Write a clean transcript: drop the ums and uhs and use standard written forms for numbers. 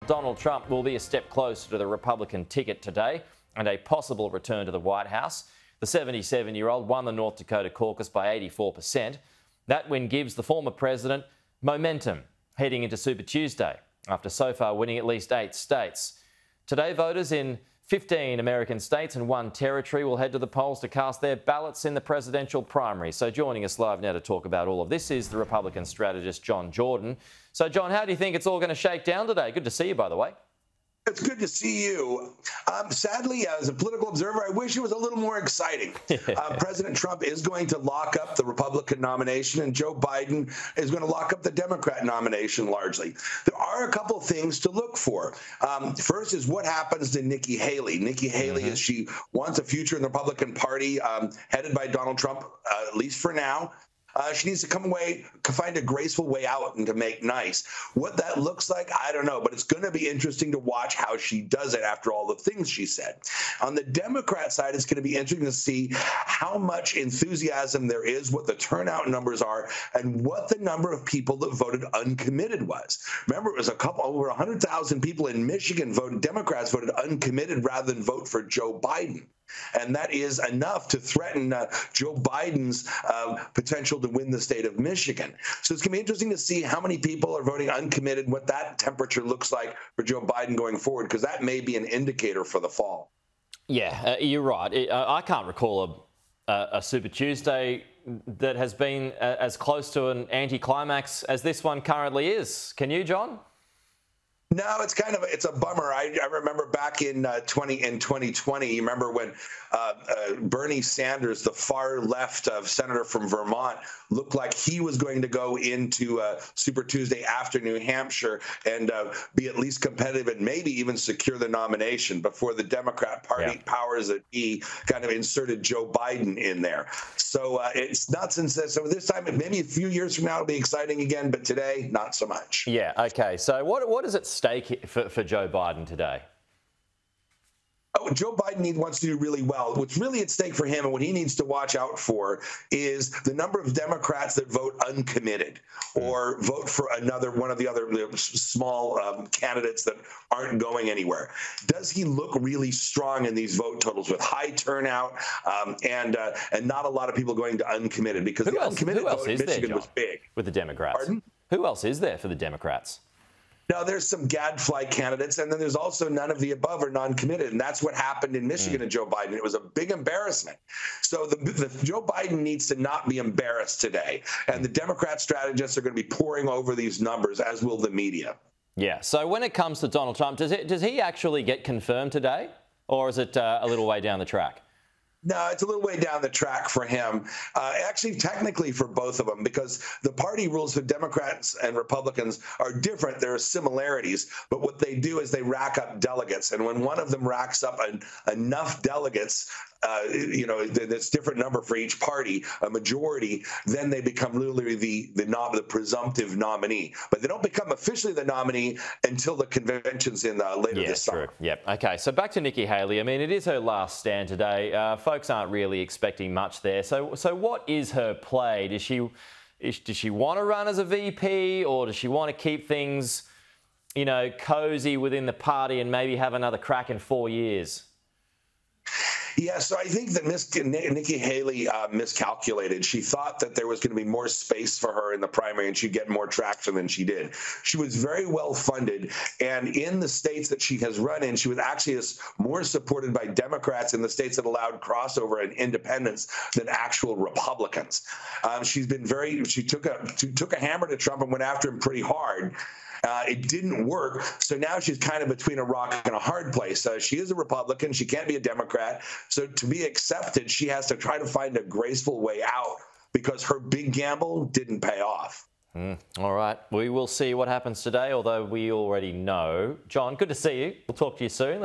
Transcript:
Donald Trump will be a step closer to the Republican ticket today and a possible return to the White House. The 77-year-old won the North Dakota caucus by 84%. That win gives the former president momentum heading into Super Tuesday, after so far winning at least 8 states. Today, voters in 15 American states and 1 territory will head to the polls to cast their ballots in the presidential primary. So joining us live now to talk about all of this is the Republican strategist John Jordan. So, John, how do you think it's all going to shake down today? Good to see you, by the way. It's good to see you. Sadly, as a political observer, I wish it was a little more exciting. President Trump is going to lock up the Republican nomination, and Joe Biden is going to lock up the Democrat nomination largely. There are a couple things to look for. First is what happens to Nikki Haley. Nikki Haley, is she wants a future in the Republican Party headed by Donald Trump, at least for now. She needs to find a graceful way out and to make nice. What that looks like, I don't know, but it's going to be interesting to watch how she does it after all the things she said. On the Democrat side, it's going to be interesting to see how much enthusiasm there is, what the turnout numbers are, and what the number of people that voted uncommitted was. Remember, it was over 100,000 people in Michigan Democrats voted uncommitted rather than vote for Joe Biden. And that is enough to threaten Joe Biden's potential to win the state of Michigan. So it's going to be interesting to see how many people are voting uncommitted, what that temperature looks like for Joe Biden going forward, because that may be an indicator for the fall. Yeah, you're right. I can't recall a Super Tuesday that has been as close to an anticlimax as this one currently is. Can you, John? No, it's a bummer. I remember back in 2020, you remember when Bernie Sanders, the far left senator from Vermont, looked like he was going to go into Super Tuesday after New Hampshire and be at least competitive and maybe even secure the nomination before the Democrat Party powers that be kind of inserted Joe Biden in there. So it's not since so this time, maybe a few years from now, it'll be exciting again, but today, not so much. Yeah. Okay. So what is at stake for Joe Biden today? Oh, Joe Biden wants to do really well. What's really at stake for him and what he needs to watch out for is the number of Democrats that vote uncommitted or vote for one of the other small candidates that aren't going anywhere. Does he look really strong in these vote totals with high turnout and not a lot of people going to uncommitted? Because the uncommitted vote in Michigan was big. With the Democrats? Pardon? Who else is there for the Democrats? Now, there's some gadfly candidates, and then there's also none of the above or non-committed, and that's what happened in Michigan to Joe Biden. It was a big embarrassment. So the Joe Biden needs to not be embarrassed today, and the Democrat strategists are going to be pouring over these numbers, as will the media. Yeah. So when it comes to Donald Trump, does he actually get confirmed today, or is it a little way down the track? No, it's a little way down the track for him. Actually, technically for both of them, because the party rules for Democrats and Republicans are different. There are similarities, but what they do is they rack up delegates. And when one of them racks up enough delegates, that's different number for each party, a majority, then they become literally the presumptive nominee. But they don't become officially the nominee until the convention's in later this summer. True. Yep. Okay. So back to Nikki Haley. I mean, it is her last stand today. Folks aren't really expecting much there. So what is her play? Does she want to run as a VP, or does she want to keep things, cozy within the party and maybe have another crack in 4 years? Yeah, so I think that Nikki Haley miscalculated. She thought that there was going to be more space for her in the primary and she'd get more traction than she did. She was very well funded, and in the states that she has run in, she was actually more supported by Democrats in the states that allowed crossover and independence than actual Republicans. She took a hammer to Trump and went after him pretty hard. It didn't work, so now she's kind of between a rock and a hard place. She is a Republican. She can't be a Democrat. So to be accepted, she has to try to find a graceful way out because her big gamble didn't pay off. All right. We will see what happens today, although we already know. John, good to see you. We'll talk to you soon.